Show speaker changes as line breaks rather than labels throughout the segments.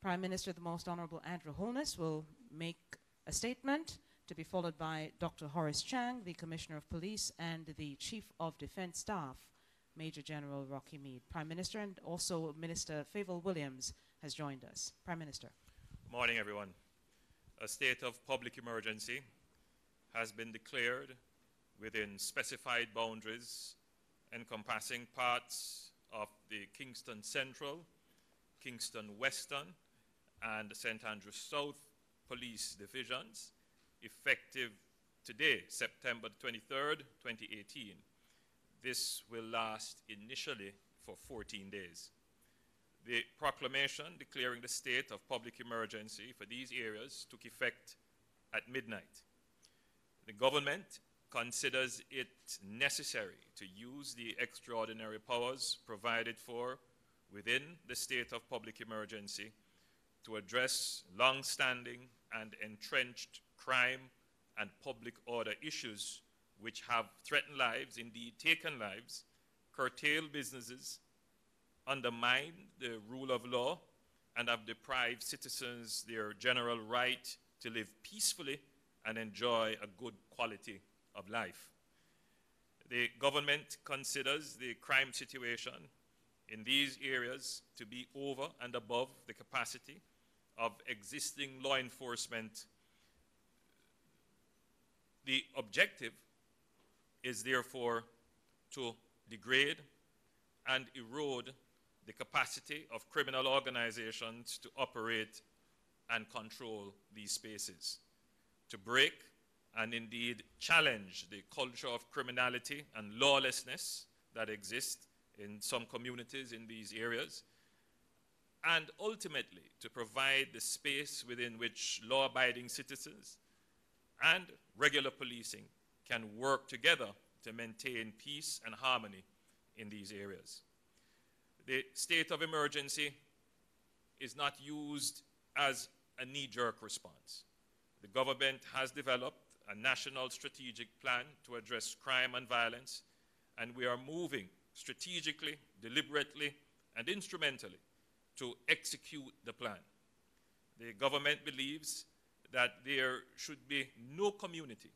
Prime Minister, the Most Honorable Andrew Holness, will make a statement to be followed by Dr. Horace Chang, the Commissioner of Police, and the Chief of Defense Staff, Major General Rocky Meade. Prime Minister, and also Minister Favour Williams has joined us. Prime Minister.
Good morning, everyone. A state of public emergency has been declared within specified boundaries encompassing parts of the Kingston Central, Kingston Western, and the St. Andrews South police divisions, effective today, September 23rd, 2018. This will last initially for 14 days. The proclamation declaring the state of public emergency for these areas took effect at midnight. The government considers it necessary to use the extraordinary powers provided for within the state of public emergency to address long-standing and entrenched crime and public order issues which have threatened lives, indeed taken lives, curtailed businesses, undermined the rule of law, and have deprived citizens their general right to live peacefully and enjoy a good quality of life. The government considers the crime situation in these areas to be over and above the capacity of existing law enforcement. The objective is therefore to degrade and erode the capacity of criminal organizations to operate and control these spaces, to break and indeed challenge the culture of criminality and lawlessness that exists in some communities in these areas, and ultimately to provide the space within which law-abiding citizens and regular policing can work together to maintain peace and harmony in these areas. The state of emergency is not used as a knee-jerk response. The government has developed a national strategic plan to address crime and violence, and we are moving strategically, deliberately, and instrumentally to execute the plan. The government believes that there should be no community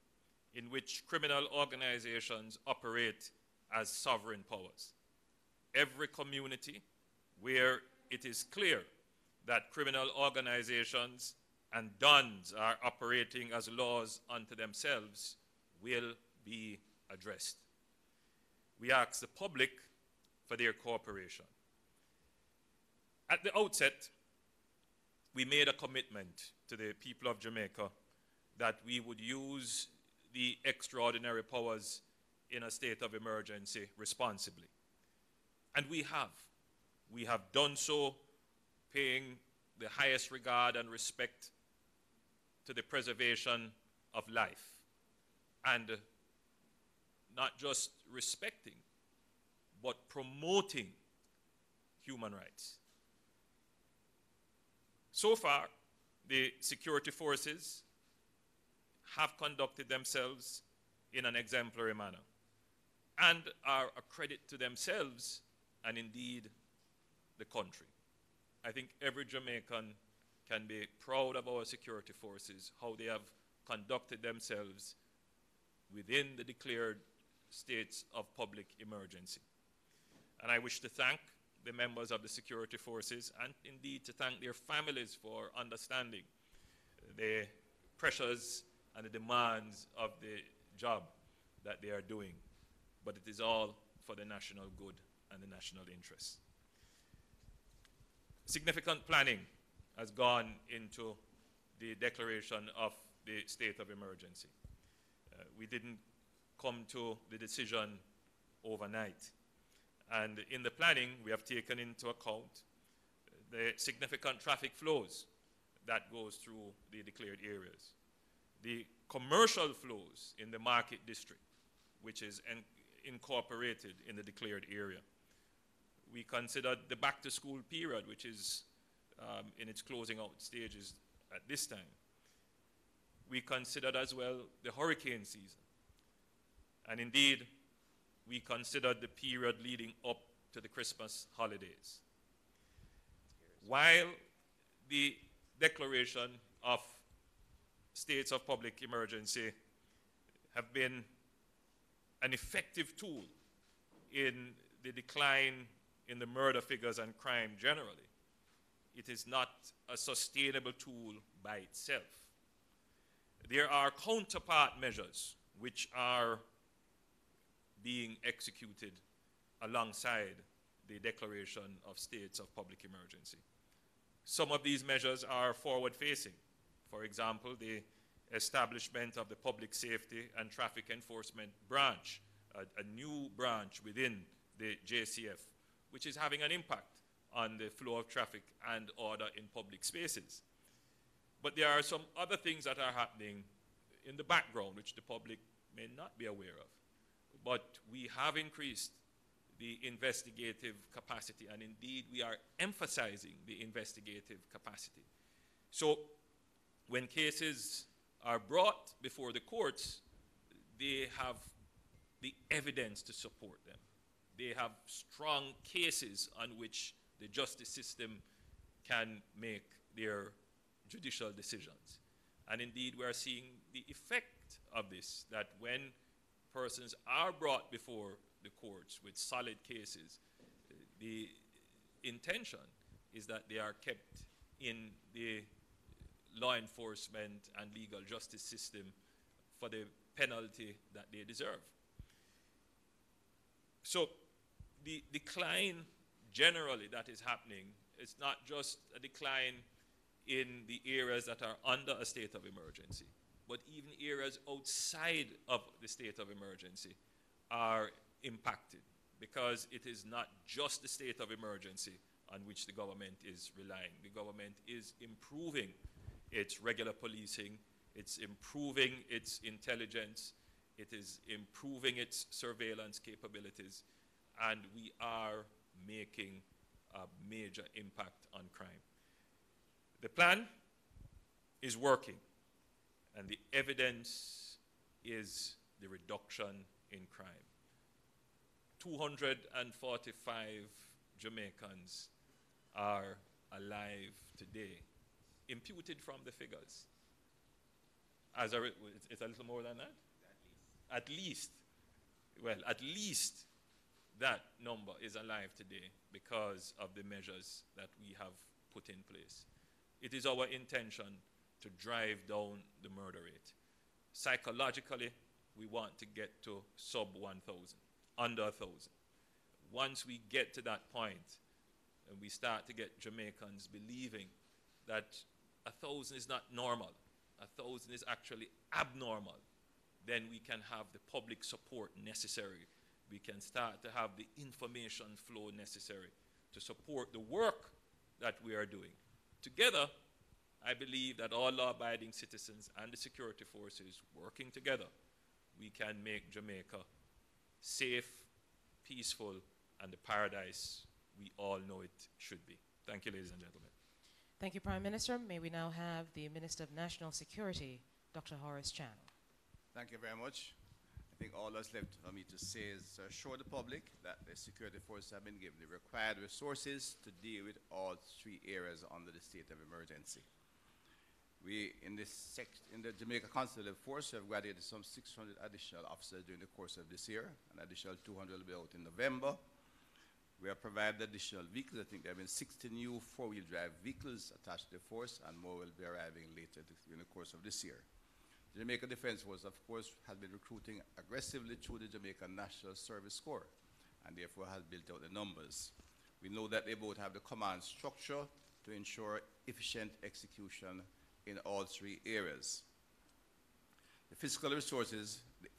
in which criminal organizations operate as sovereign powers. Every community where it is clear that criminal organizations and dons are operating as laws unto themselves will be addressed. We ask the public for their cooperation. At the outset, we made a commitment to the people of Jamaica that we would use the extraordinary powers in a state of emergency responsibly. And we have. We have done so paying the highest regard and respect to the preservation of life, and not just respecting, but promoting human rights. So far, the security forces have conducted themselves in an exemplary manner and are a credit to themselves and indeed the country. I think every Jamaican can be proud of our security forces, how they have conducted themselves within the declared states of public emergency. And I wish to thank the members of the security forces and indeed to thank their families for understanding the pressures and the demands of the job that they are doing. But it is all for the national good and the national interest. Significant planning has gone into the declaration of the state of emergency. We didn't come to the decision overnight. And in the planning, we have taken into account the significant traffic flows that goes through the declared areas, the commercial flows in the market district, which is incorporated in the declared area. We considered the back-to-school period, which is in its closing out stages at this time. We considered as well the hurricane season. And indeed, we considered the period leading up to the Christmas holidays. While the declaration of states of public emergency have been an effective tool in the decline in the murder figures and crime generally. It is not a sustainable tool by itself. There are counterpart measures which are being executed alongside the declaration of states of public emergency. Some of these measures are forward-facing. For example, the establishment of the Public Safety and Traffic Enforcement Branch, a new branch within the JCF, which is having an impact on the flow of traffic and order in public spaces. But there are some other things that are happening in the background which the public may not be aware of. But we have increased the investigative capacity, and indeed we are emphasizing the investigative capacity. So when cases are brought before the courts, they have the evidence to support them. They have strong cases on which the justice system can make their judicial decisions. And indeed, we are seeing the effect of this, that when persons are brought before the courts with solid cases, the intention is that they are kept in the law enforcement and legal justice system for the penalty that they deserve. So the decline generally that is happening is not just a decline in the areas that are under a state of emergency, but even areas outside of the state of emergency are impacted, because it is not just the state of emergency on which the government is relying. The government is improving its regular policing, it's improving its intelligence, it is improving its surveillance capabilities, and we are making a major impact on crime. The plan is working, and the evidence is the reduction in crime. 245 Jamaicans are alive today, imputed from the figures. It's a little more than that? At least. Well, at least that number is alive today because of the measures that we have put in place. It is our intention to drive down the murder rate. Psychologically, we want to get to sub 1,000, under 1,000. Once we get to that point, and we start to get Jamaicans believing that 1,000 is not normal, 1,000 is actually abnormal, then we can have the public support necessary. We can start to have the information flow necessary to support the work that we are doing. Together, I believe that all law-abiding citizens and the security forces working together, we can make Jamaica safe, peaceful, and the paradise we all know it should be. Thank you, ladies and gentlemen.
Thank you, Prime Minister. May we now have the Minister of National Security, Dr. Horace Chang.
Thank you very much. I think all that's left for me to say is assure the public that the security forces have been given the required resources to deal with all three areas under the state of emergency. We, in the Jamaica Constitutive Force, have graduated some 600 additional officers during the course of this year. An additional 200 will be out in November. We have provided additional vehicles. I think there have been 60 new four-wheel drive vehicles attached to the force, and more will be arriving later during the course of this year. The Jamaica Defense Force, of course, has been recruiting aggressively through the Jamaica National Service Corps, and therefore has built out the numbers. We know that they both have the command structure to ensure efficient execution in all three areas. The fiscal resources, the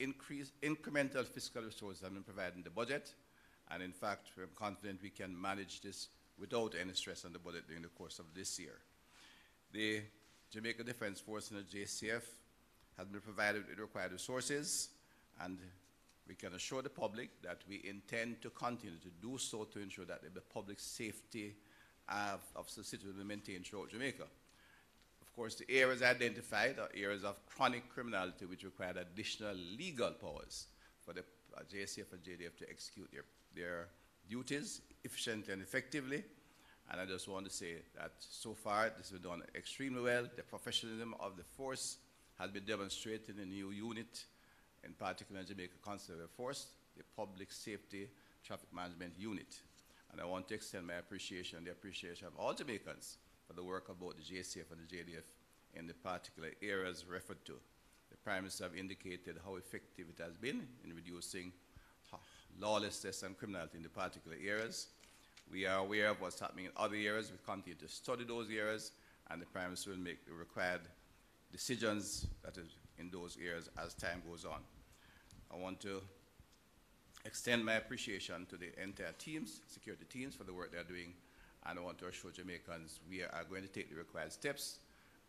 incremental fiscal resources have been provided in the budget, and in fact, we're confident we can manage this without any stress on the budget during the course of this year. The Jamaica Defense Force and the JCF has been provided with the required resources, and we can assure the public that we intend to continue to do so to ensure that the public safety of the citizens will be maintained throughout Jamaica. Of course, the areas identified are areas of chronic criminality which require additional legal powers for the JCF and JDF to execute their duties efficiently and effectively. And I just want to say that so far this has been done extremely well. The professionalism of the force has been demonstrated in the new unit, in particular in Jamaica Constable Force, the Public Safety Traffic Management Unit. And I want to extend my appreciation, the appreciation of all Jamaicans for the work of both the JCF and the JDF in the particular areas referred to. The Prime Minister have indicated how effective it has been in reducing lawlessness and criminality in the particular areas. We are aware of what's happening in other areas. We continue to study those areas, and the Prime Minister will make the required decisions that is in those areas as time goes on. I want to extend my appreciation to the entire teams, security teams, for the work they're doing, and I want to assure Jamaicans we are going to take the required steps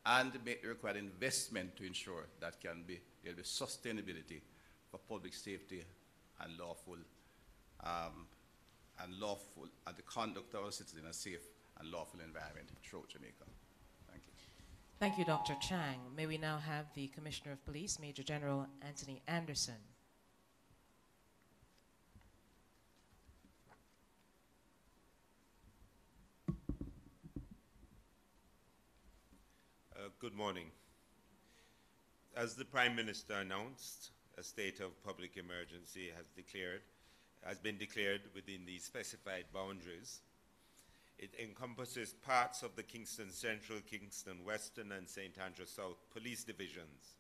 and make the required investment to ensure that there'll be sustainability for public safety and lawful and the conduct of our citizens in a safe and lawful environment throughout Jamaica. Thank you.
Thank you, Dr. Chang. May we now have the Commissioner of Police, Major General Anthony Anderson.
Good morning. As the Prime Minister announced, a state of public emergency has been declared within the specified boundaries. It encompasses parts of the Kingston Central, Kingston Western, and St. Andrew South police divisions.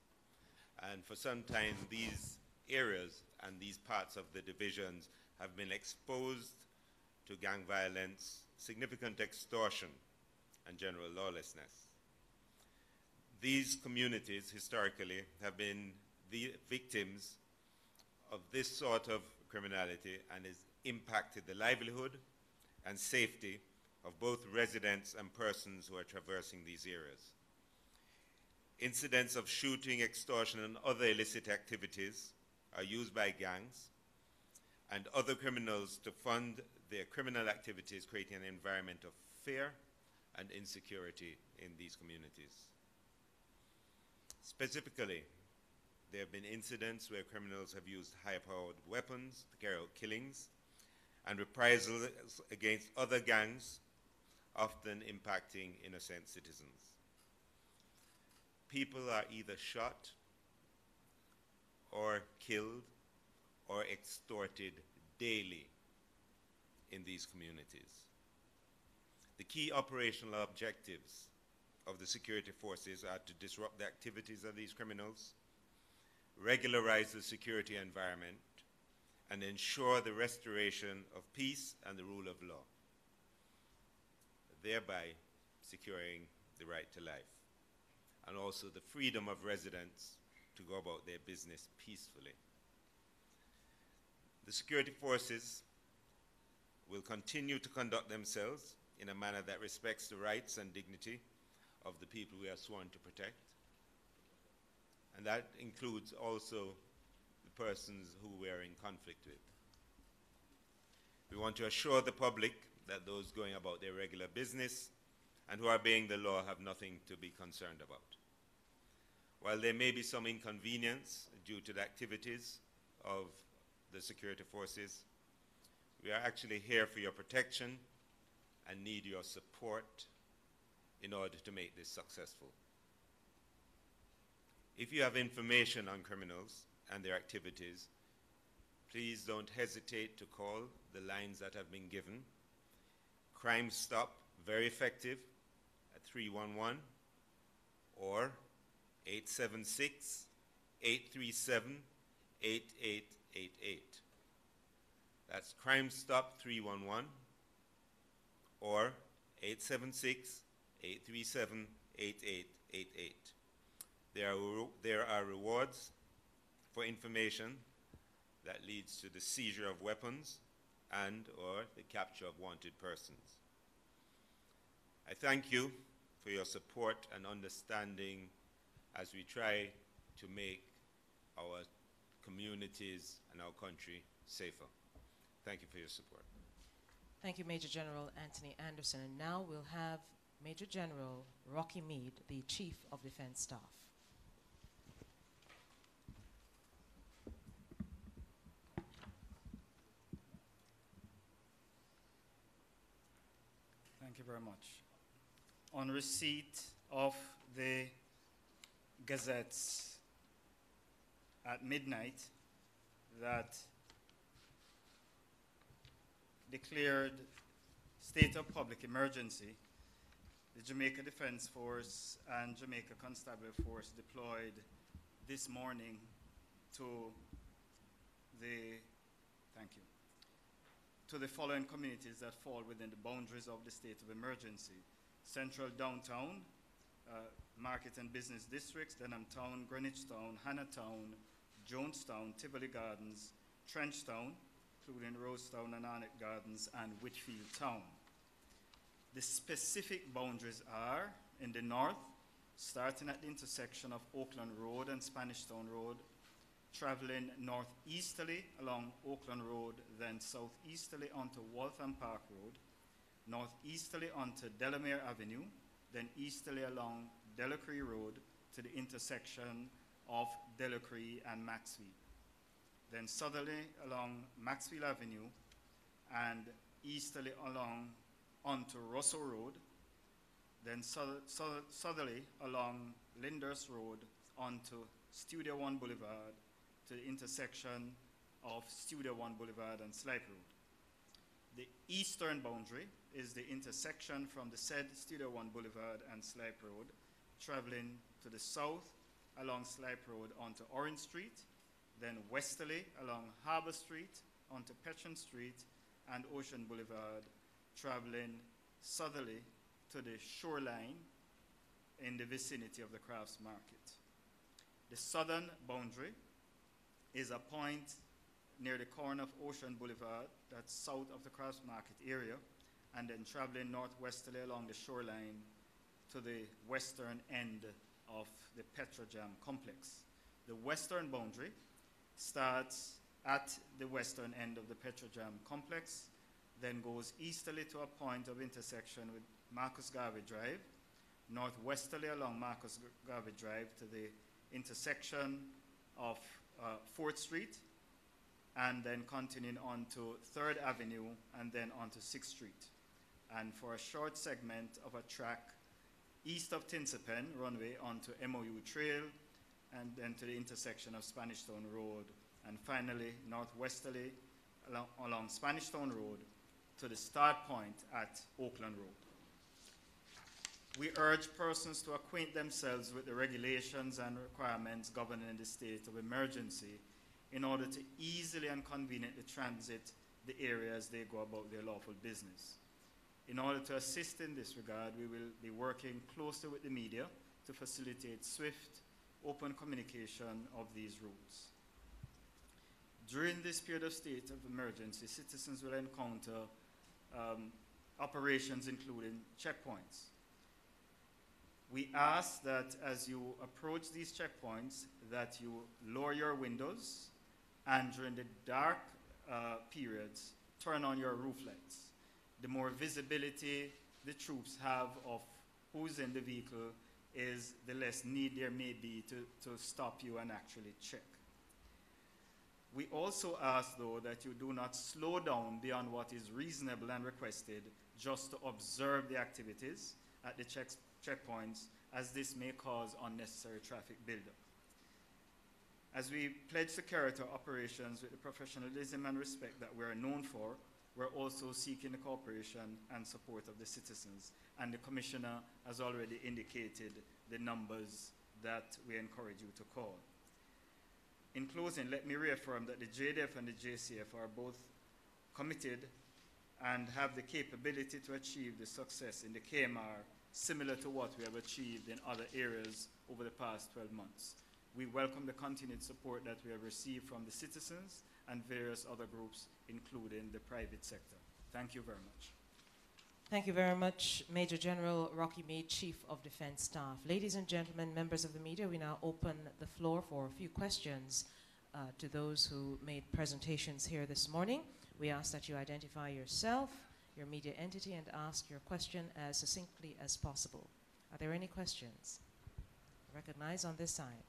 And for some time, these areas and these parts of the divisions have been exposed to gang violence, significant extortion, and general lawlessness. These communities historically have been the victims of this sort of criminality and has impacted the livelihood and safety of both residents and persons who are traversing these areas. Incidents of shooting, extortion, and other illicit activities are used by gangs and other criminals to fund their criminal activities, creating an environment of fear and insecurity in these communities. Specifically, there have been incidents where criminals have used high-powered weapons to carry out killings and reprisals against other gangs, often impacting innocent citizens. People are either shot or killed or extorted daily in these communities. The key operational objectives of the security forces are to disrupt the activities of these criminals, regularize the security environment, and ensure the restoration of peace and the rule of law, thereby securing the right to life, and also the freedom of residents to go about their business peacefully. The security forces will continue to conduct themselves in a manner that respects the rights and dignity of the people we are sworn to protect. And that includes also the persons who we are in conflict with. We want to assure the public that those going about their regular business and who are obeying the law have nothing to be concerned about. While there may be some inconvenience due to the activities of the security forces, we are actually here for your protection and need your support in order to make this successful. If you have information on criminals and their activities, please don't hesitate to call the lines that have been given. Crime Stop, very effective, at 311 or 876-837-8888. That's Crime Stop 311 or 876-837-8888. There are rewards for information that leads to the seizure of weapons and or the capture of wanted persons. I thank you for your support and understanding as we try to make our communities and our country safer. Thank you for your support.
Thank you, Major General Anthony Anderson. And now we'll have Major General Rocky Mead, the Chief of Defense Staff.
Thank you very much. On receipt of the gazettes at midnight that declared state of public emergency, the Jamaica Defense Force and Jamaica Constabulary Force deployed this morning to the following communities that fall within the boundaries of the state of emergency: Central Downtown, Market and Business Districts, Denham Town, Greenwich Town, Hannahtown, Jonestown, Tivoli Gardens, Trenchtown, including Rosetown and Arnett Gardens, and Whitfield Town. The specific boundaries are in the north, starting at the intersection of Oakland Road and Spanish Town Road, traveling northeasterly along Oakland Road, then southeasterly onto Waltham Park Road, northeasterly onto Delamere Avenue, then easterly along Delacree Road to the intersection of Delacree and Maxfield, then southerly along Maxfield Avenue and easterly along onto Russell Road, then southerly along Lyndhurst Road onto Studio One Boulevard to the intersection of Studio One Boulevard and Slipe Road. The eastern boundary is the intersection from the said Studio One Boulevard and Slipe Road, traveling to the south along Slipe Road onto Orange Street, then westerly along Harbour Street onto Petron Street and Ocean Boulevard, traveling southerly to the shoreline in the vicinity of the Crafts Market. The southern boundary is a point near the corner of Ocean Boulevard, that's south of the Crafts Market area, and then traveling northwesterly along the shoreline to the western end of the Petrojam complex. The western boundary starts at the western end of the Petrojam complex, then goes easterly to a point of intersection with Marcus Garvey Drive, northwesterly along Marcus Garvey Drive to the intersection of 4th Street, and then continuing on to 3rd Avenue and then onto 6th Street. And for a short segment of a track east of Tinsapen runway onto MOU Trail, and then to the intersection of Spanish Town Road, and finally northwesterly along Spanish Town Road to the start point at Oakland Road. We urge persons to acquaint themselves with the regulations and requirements governing the state of emergency in order to easily and conveniently transit the area as they go about their lawful business. In order to assist in this regard, we will be working closely with the media to facilitate swift, open communication of these rules. During this period of state of emergency, citizens will encounter operations including checkpoints. We ask that as you approach these checkpoints that you lower your windows, and during the dark periods, turn on your roof lights. The more visibility the troops have of who's in the vehicle is the less need there may be to stop you and actually check. We also ask, though, that you do not slow down beyond what is reasonable and requested just to observe the activities at the checkpoints, as this may cause unnecessary traffic buildup. As we pledge security operations with the professionalism and respect that we are known for, we're also seeking the cooperation and support of the citizens, and the Commissioner has already indicated the numbers that we encourage you to call. In closing, let me reaffirm that the JDF and the JCF are both committed and have the capability to achieve the success in the KMR similar to what we have achieved in other areas over the past 12 months. We welcome the continued support that we have received from the citizens and various other groups, including the private sector. Thank you very much.
Thank you very much, Major General Rocky Mead, Chief of Defense Staff. Ladies and gentlemen, members of the media, we now open the floor for a few questions to those who made presentations here this morning. We ask that you identify yourself, your media entity, and ask your question as succinctly as possible. Are there any questions? Recognize on this side.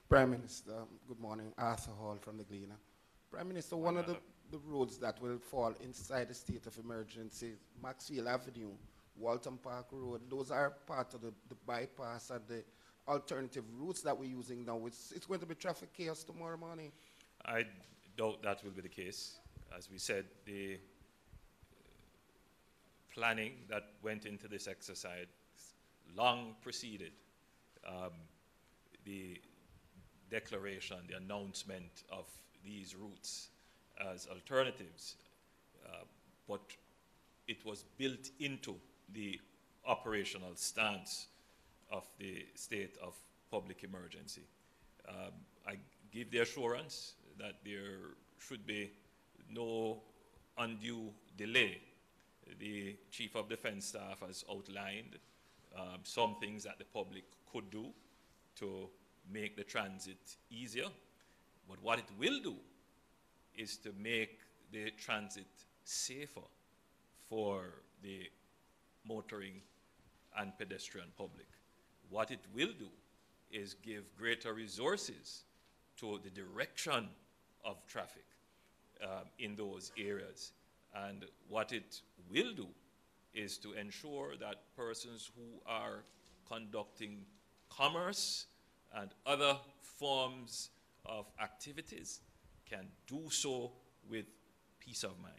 Prime Minister, good morning. Arthur Hall from the Gleaner. Prime Minister, one of the roads that will fall inside the state of emergency, Maxfield Avenue, Walton Park Road. Those are part of the bypass and the alternative routes that we're using now. It's going to be traffic chaos tomorrow morning.
I doubt that will be the case. As we said, the planning that went into this exercise long preceded the declaration, the announcement of these routes as alternatives, but it was built into the operational stance of the state of public emergency. I give the assurance that there should be no undue delay. The Chief of Defense Staff has outlined some things that the public could do to make the transit easier, but what it will do is to make the transit safer for the motoring and pedestrian public. What it will do is give greater resources to the direction of traffic in those areas. And what it will do is to ensure that persons who are conducting commerce and other forms of activities can do so with peace of mind.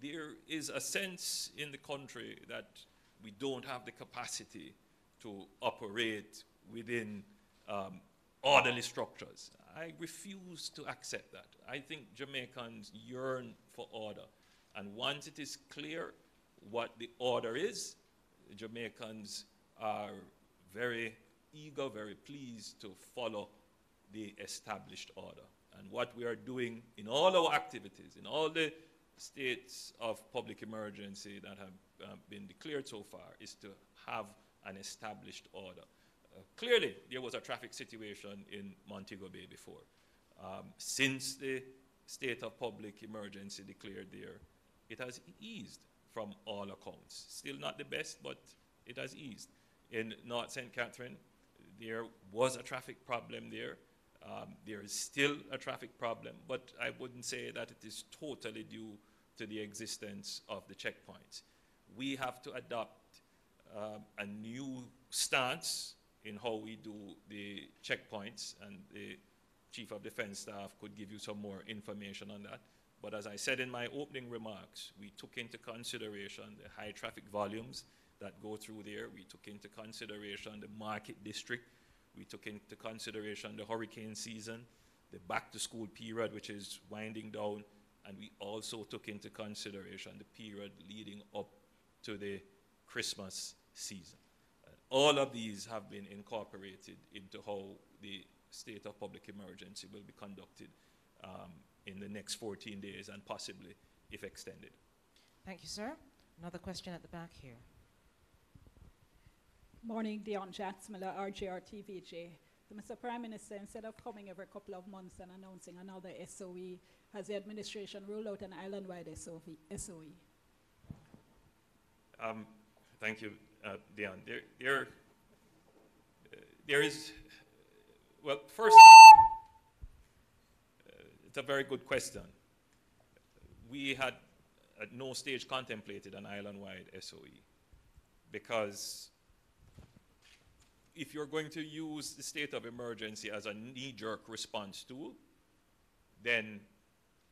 There is a sense in the country that we don't have the capacity to operate within orderly structures. I refuse to accept that. I think Jamaicans yearn for order. And once it is clear what the order is, Jamaicans are very eager, very pleased to follow the established order. And what we are doing in all our activities, in all the states of public emergency that have been declared so far, is to have an established order. Clearly, there was a traffic situation in Montego Bay before. Since the state of public emergency declared there, it has eased from all accounts. Still not the best, but it has eased. In North St. Catherine, there was a traffic problem there. There is still a traffic problem, but I wouldn't say that it is totally due to the existence of the checkpoints. We have to adopt a new stance in how we do the checkpoints, and the Chief of Defense Staff could give you some more information on that. But as I said in my opening remarks, we took into consideration the high traffic volumes that go through there. We took into consideration the market district. We took into consideration the hurricane season, the back-to-school period, which is winding down, and we also took into consideration the period leading up to the Christmas season. All of these have been incorporated into how the state of public emergency will be conducted in the next 14 days and possibly if extended.
Thank you, sir. Another question at the back here.
Morning, Dion Jacksmiller, RJR TVJ. So, Mr. Prime Minister, instead of coming every couple of months and announcing another SOE, has the administration ruled out an island-wide SOE?
Thank you, Dion. There is, well, first, it's a very good question. We had at no stage contemplated an island-wide SOE because if you're going to use the state of emergency as a knee-jerk response tool, then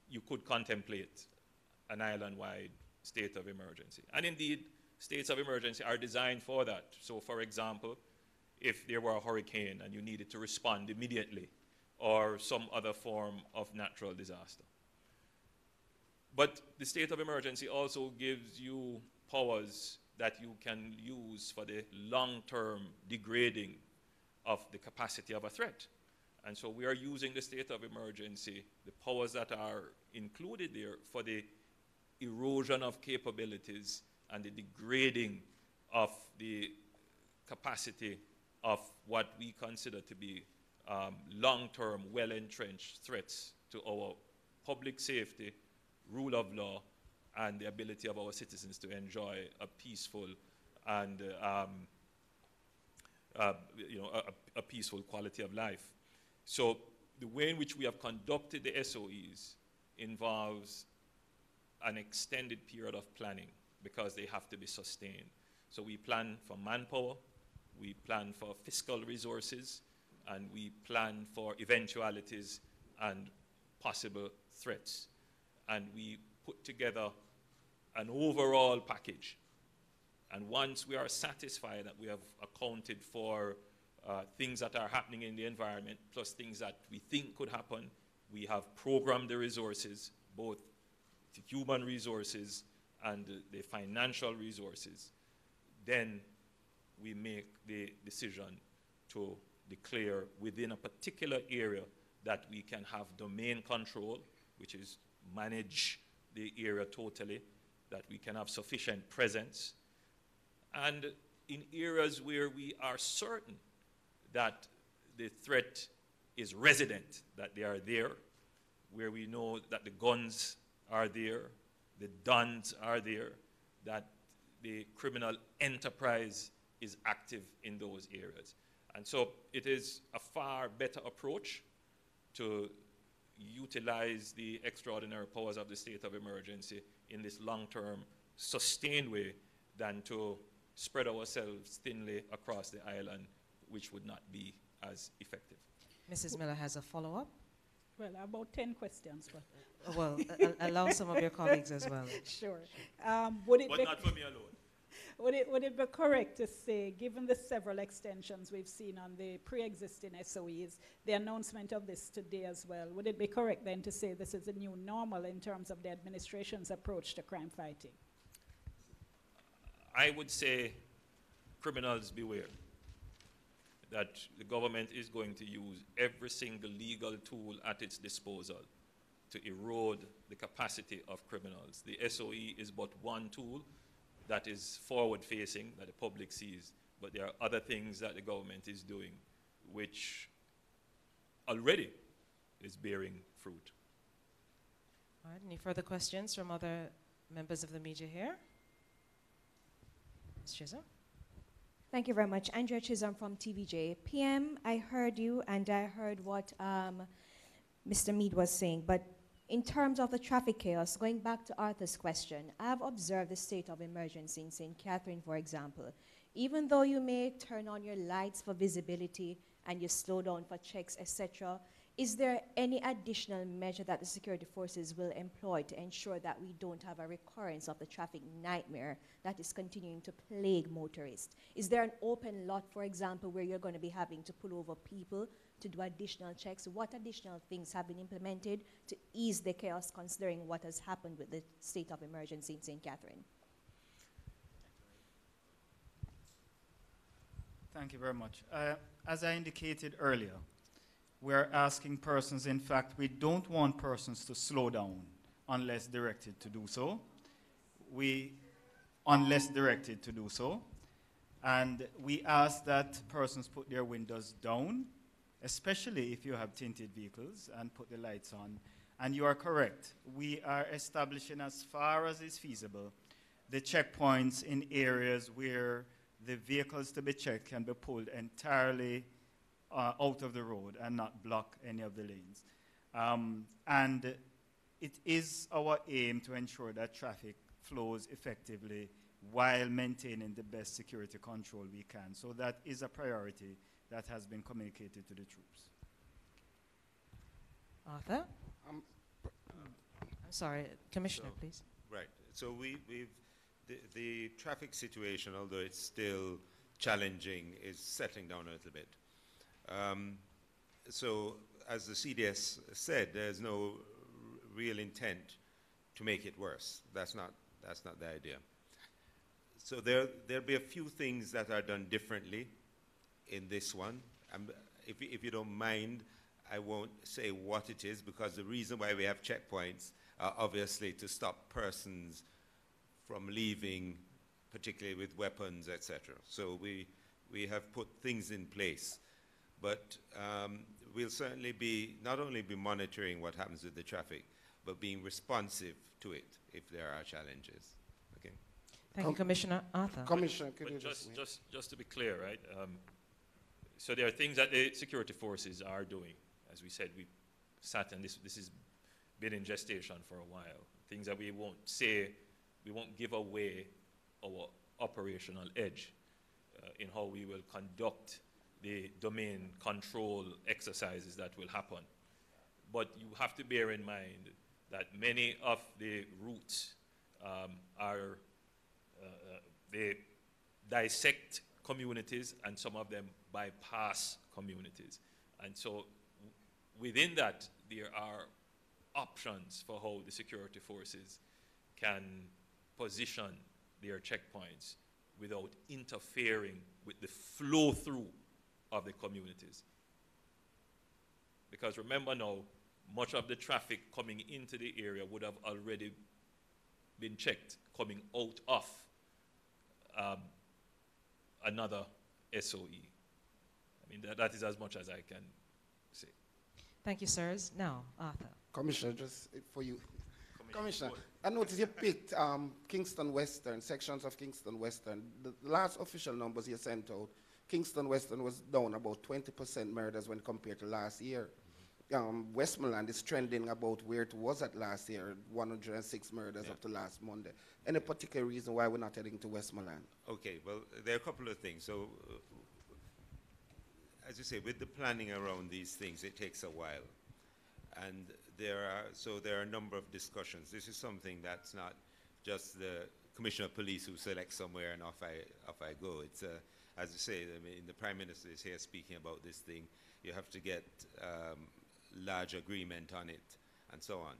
you could contemplate an island-wide state of emergency. And indeed, states of emergency are designed for that. So for example, if there were a hurricane and you needed to respond immediately, or some other form of natural disaster. But the state of emergency also gives you powers that you can use for the long-term degrading of the capacity of a threat. And so we are using the state of emergency, the powers that are included there, for the erosion of capabilities and the degrading of the capacity of what we consider to be long-term, well-entrenched threats to our public safety, rule of law, and the ability of our citizens to enjoy a peaceful and a peaceful quality of life. So the way in which we have conducted the SOEs involves an extended period of planning because they have to be sustained. So we plan for manpower, we plan for fiscal resources, and we plan for eventualities and possible threats. And we put together an overall package. And once we are satisfied that we have accounted for things that are happening in the environment, plus things that we think could happen, we have programmed the resources, both the human resources and the financial resources. Then we make the decision to declare within a particular area that we can have domain control, which is manage the area totally, that we can have sufficient presence. And in areas where we are certain that the threat is resident, that they are there, where we know that the guns are there, the guns are there, that the criminal enterprise is active in those areas. And so it is a far better approach to utilize the extraordinary powers of the state of emergency in this long-term, sustained way than to spread ourselves thinly across the island, which would not be as effective.
Mrs. Miller has a follow-up.
Well, about 10 questions, but
Well, allow some of your colleagues as well.
sure. Would it
But
be
not for me alone.
Would it be correct to say, given the several extensions we've seen on the pre-existing SOEs, the announcement of this today as well, would it be correct then to say this is a new normal in terms of the administration's approach to crime fighting?
I would say criminals beware, that the government is going to use every single legal tool at its disposal to erode the capacity of criminals. The SOE is but one tool that is forward-facing, that the public sees, but there are other things that the government is doing which already is bearing fruit.
All right, any further questions from other members of the media here? Ms. Chisholm?
Thank you very much. Andrea Chisholm from TVJ. PM, I heard you and I heard what Mr. Mead was saying, but in terms of the traffic chaos, going back to Arthur's question, I've observed the state of emergency in St. Catherine, for example. Even though you may turn on your lights for visibility and you slow down for checks, etc., is there any additional measure that the security forces will employ to ensure that we don't have a recurrence of the traffic nightmare that is continuing to plague motorists? Is there an open lot, for example, where you're going to be having to pull over people to do additional checks? What additional things have been implemented to ease the chaos considering what has happened with the state of emergency in St. Catherine?
Thank you very much. As I indicated earlier, we're asking persons, in fact, we don't want persons to slow down unless directed to do so. Unless directed to do so. And we ask that persons put their windows down, especially if you have tinted vehicles, and put the lights on. And you are correct. We are establishing, as far as is feasible, the checkpoints in areas where the vehicles to be checked can be pulled entirely out of the road and not block any of the lanes. And it is our aim to ensure that traffic flows effectively while maintaining the best security control we can. So that is a priority that has been communicated to the troops.
Arthur? I'm sorry, Commissioner, please.
Right. So the traffic situation, although it's still challenging, is settling down a little bit. So as the CDS said, there's no real intent to make it worse. That's not the idea. So there'll be a few things that are done differently in this one. If you don't mind, I won't say what it is, because the reason why we have checkpoints are obviously to stop persons from leaving, particularly with weapons, etc. So we have put things in place. But we'll certainly not only be monitoring what happens with the traffic, but being responsive to it if there are challenges. Okay.
Thank you, Commissioner. Arthur?
Commissioner, could you
Just to be clear, right? So there are things that the security forces are doing. As we said, we sat and this has been in gestation for a while. Things that we won't say we won't give away our operational edge in how we will conduct the domain control exercises that will happen. But you have to bear in mind that many of the routes they dissect communities, and some of them bypass communities. And so within that, there are options for how the security forces can position their checkpoints without interfering with the flow through of the communities. Because remember now, much of the traffic coming into the area would have already been checked coming out of another SOE. I mean, that is as much as I can say.
Thank you, sirs. Now, Arthur.
Commissioner, just for you. Commissioner, I noticed you picked Kingston Western, sections of Kingston Western. The last official numbers you sent out, Kingston Western was down about 20% murders when compared to last year. Westmoreland is trending about where it was at last year, 106 murders up to last Monday. Any particular reason why we're not heading to Westmoreland?
Okay, well, there are a couple of things. So, as you say, with the planning around these things, it takes a while. And there are a number of discussions. This is something that's not just the Commissioner of Police who selects somewhere and off I go. It's, as you say, I mean, the Prime Minister is here speaking about this thing. You have to get large agreement on it and so on.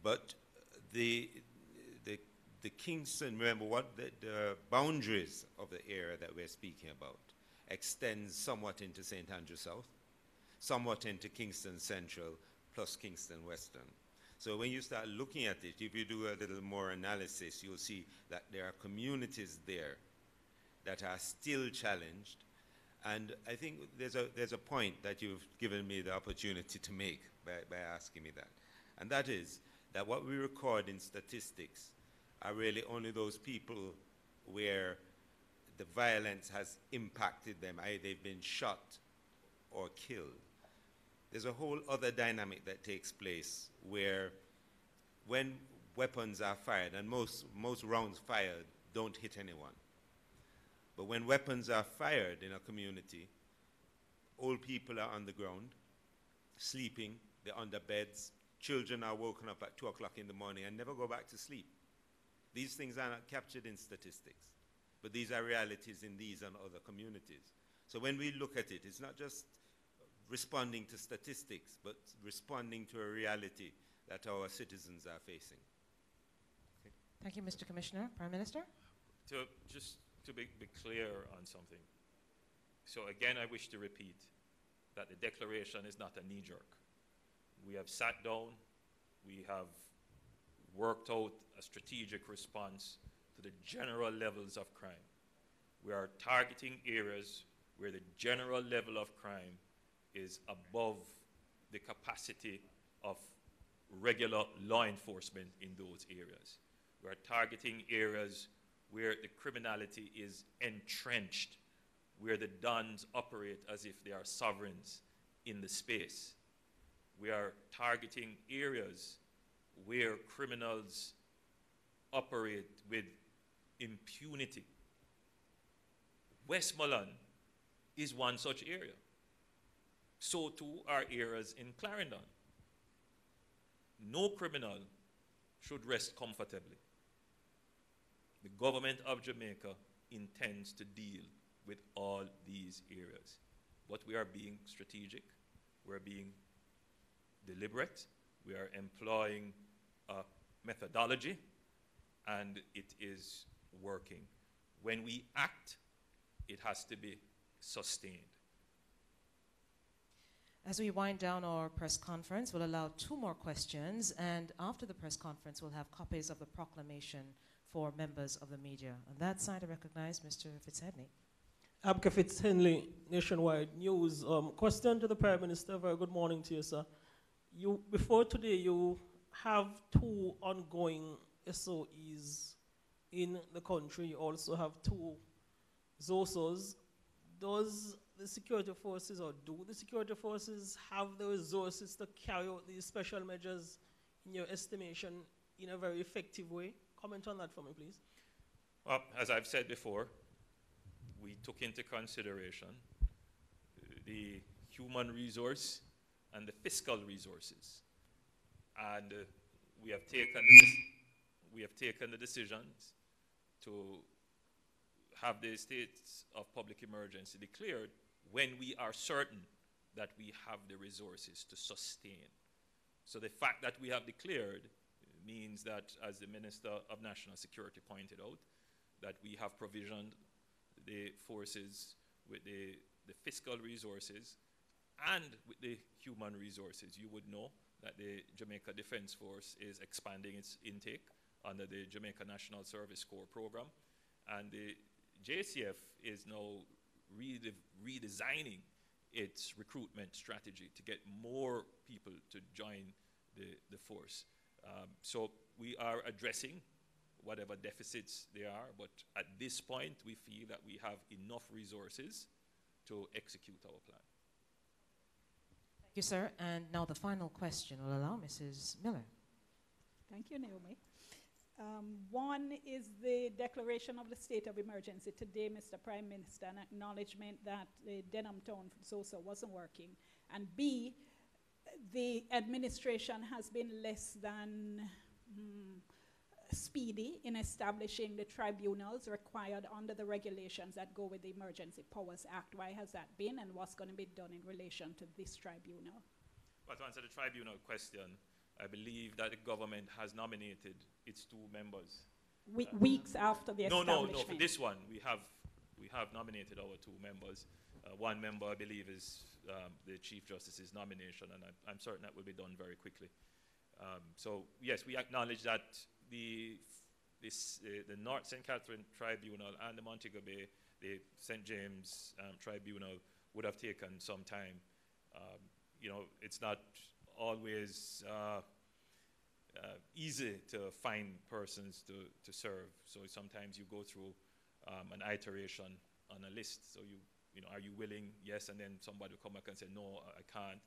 But the Kingston, remember what the boundaries of the area that we're speaking about extends somewhat into St. Andrew South, somewhat into Kingston Central, plus Kingston Western. So when you start looking at it, if you do a little more analysis, you'll see that there are communities there that are still challenged. And I think there's a point that you've given me the opportunity to make by asking me that. And that is that what we record in statistics are really only those people where the violence has impacted them, either they've been shot or killed. There's a whole other dynamic that takes place where when weapons are fired, and most rounds fired don't hit anyone. But when weapons are fired in a community, old people are on the ground, sleeping, they're under beds, children are woken up at 2 o'clock in the morning and never go back to sleep. These things are not captured in statistics, but these are realities in these and other communities. So when we look at it, it's not just responding to statistics, but responding to a reality that our citizens are facing. Okay.
Thank you, Mr. Commissioner. Prime Minister?
Just to be clear on something. So again, I wish to repeat that the declaration is not a knee-jerk. We have sat down, we have worked out a strategic response to the general levels of crime. We are targeting areas where the general level of crime is above the capacity of regular law enforcement in those areas. We are targeting areas where the criminality is entrenched, where the dons operate as if they are sovereigns in the space. We are targeting areas where criminals operate with impunity. Westmoreland is one such area. So too are areas in Clarendon. No criminal should rest comfortably. The government of Jamaica intends to deal with all these areas. But we are being strategic, we're being deliberate, we are employing a methodology, and it is working. When we act, it has to be sustained.
As we wind down our press conference, we'll allow 2 more questions, and after the press conference, we'll have copies of the proclamation for members of the media. On that side, I recognize Mr. Fitzhenley.
Abka Fitzhenley, Nationwide News. Question to the Prime Minister. Very good morning to you, sir. Before today, you have 2 ongoing SOEs in the country. You also have 2 ZOSOs. Does the security forces, or do the security forces have the resources to carry out these special measures, in your estimation, in a very effective way, comment on that for me, please?
Well, as I've said before, we took into consideration the human resource and the fiscal resources. And we have taken the decisions to have the states of public emergency declared when we are certain that we have the resources to sustain. So the fact that we have declared means that, as the Minister of National Security pointed out, that we have provisioned the forces with the fiscal resources and with the human resources. You would know that the Jamaica Defense Force is expanding its intake under the Jamaica National Service Corps program, and the JCF is now redesigning its recruitment strategy to get more people to join the force. So we are addressing whatever deficits there are, but at this point we feel that we have enough resources to execute our plan.
Thank you, sir. And now the final question will allow Mrs. Miller.
Thank you, Naomi. One is the declaration of the state of emergency. Today, Mr. Prime Minister, an acknowledgement that the Denham Town ZOSO wasn't working. And B, the administration has been less than speedy in establishing the tribunals required under the regulations that go with the Emergency Powers Act. Why has that been, and what's going to be done in relation to this tribunal?
Well, to answer the tribunal question, I believe that the government has nominated its 2 members.
Weeks after the establishment?
No, for this one, we have nominated our 2 members. One member, I believe, is the Chief Justice's nomination, and I'm certain that will be done very quickly. So, yes, we acknowledge that the North St. Catherine Tribunal and the Montego Bay, the St. James Tribunal would have taken some time. You know, it's not always easy to find persons to serve. So sometimes you go through an iteration on a list. So you know, are you willing? Yes, and then somebody will come back and say, no, I can't.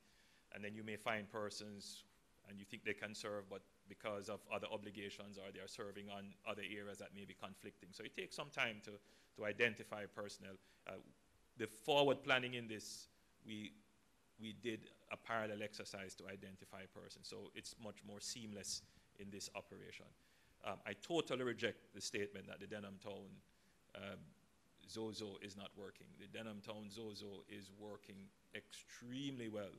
And then you may find persons and you think they can serve, but because of other obligations or they are serving on other areas that may be conflicting. So it takes some time to identify personnel. The forward planning in this, we did a parallel exercise to identify persons. So it's much more seamless in this operation. I totally reject the statement that the Denham Town ZOSO is not working. The Denham Town ZOSO is working extremely well.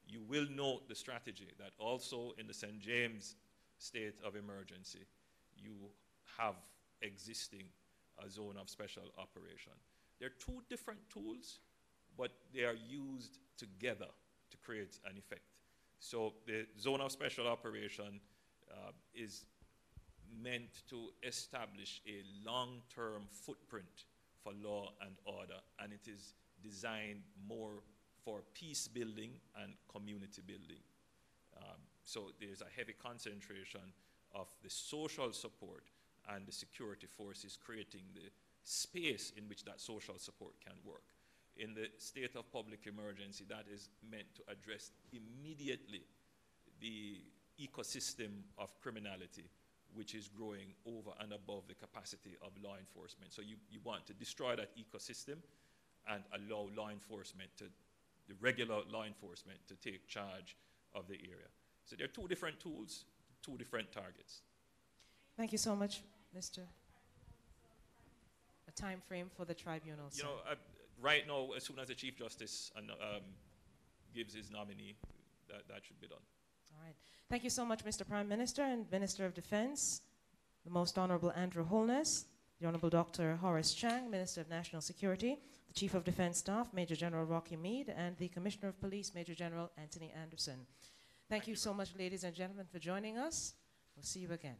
You will note the strategy that also in the St. James state of emergency, you have existing a zone of special operation. They're 2 different tools, but they are used together to create an effect. So the zone of special operation is meant to establish a long-term footprint for law and order, and it is designed more for peace building and community building. So there's a heavy concentration of the social support and the security forces creating the space in which that social support can work. In the state of public emergency, that is meant to address immediately the ecosystem of criminality, which is growing over and above the capacity of law enforcement. So you want to destroy that ecosystem and allow law enforcement the regular law enforcement to take charge of the area. So there are 2 different tools, 2 different targets.
Thank you so much, Mr. A time frame for the tribunal, sir.
You know, right now, as soon as the Chief Justice gives his nominee, that should be done.
All right. Thank you so much, Mr. Prime Minister and Minister of Defense, the Most Honorable Andrew Holness, the Honorable Dr. Horace Chang, Minister of National Security, the Chief of Defense Staff, Major General Rocky Mead, and the Commissioner of Police, Major General Anthony Anderson. Thank you so much, ladies and gentlemen, for joining us. We'll see you again.